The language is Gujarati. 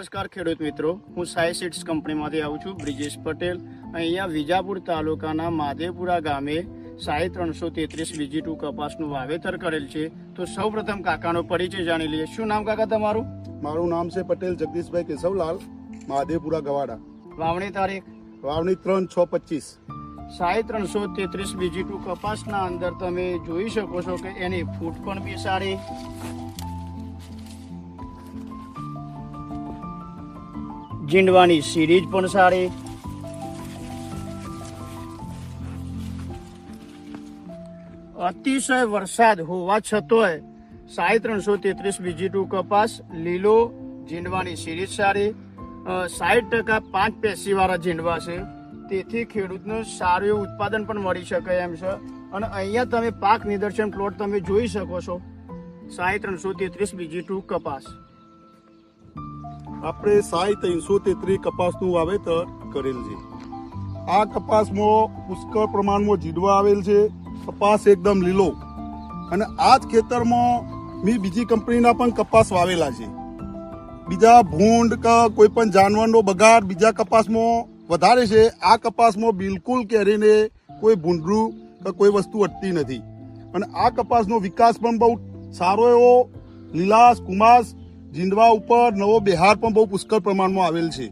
નમસ્કાર ખેડૂત મિત્રો, હું સાઈ સીડ્સ કંપનીમાંથી આવું છું બ્રિજેશ પટેલ. અહીંયા વિજાપુર તાલુકાના માધેપુરા ગામે 333 BG2 કપાસનું વાવેતર કરેલ છે. તો સૌપ્રથમ કાકાનો પરિચય જાણી લઈએ. શું નામ કાકા તમારું? મારું નામ છે પટેલ જગદીશભાઈ કેશવલાલ, માધેપુરા ગવાડા. વાવણી તારીખ? વાવણી 3/6/25. 333 BG2 કપાસના અંદર તમે જોઈ શકો છો કે એની ફૂટ પણ બી સારી, જીંડવાની સિરીઝ પણ સારી, અતિશય વરસાદ હોવા છતોય 333 BG2 કપાસ લીલો, જીંડવાની સિરીઝ સારી, 60% 5 પેસી વાળા જીંડવા છે. તેથી ખેડૂતને સારું એવું ઉત્પાદન પણ મળી શકે એમ છે. અને અહીંયા તમે પાક નિદર્શન પ્લોટ તમે જોઈ શકો છો. 333 BG2 કપાસ. આપણે 333 કપાસનું વાવેતર કરેલ છે. આ કપાસમાં પુષ્કળ પ્રમાણમાં જીડવા આવેલ છે. કપાસ એકદમ લીલો, અને આ જ ખેતરમાં મેં બીજી કંપનીના પણ કપાસ વાવેલા છે. બીજા ભૂંડ કે કોઈ પણ જાનવરનો બગાડ બીજા કપાસમાં વધારે છે. આ કપાસમાં બિલકુલ કેરીને કોઈ ભૂંડરું કે કોઈ વસ્તુ અટતી નથી. અને આ કપાસનો વિકાસ પણ બહુ સારો એવો લીલાશ કુમાસ, જીંડવા ઉપર નવો બિહાર પણ બહુ પુષ્કળ પ્રમાણમાં આવેલ છે.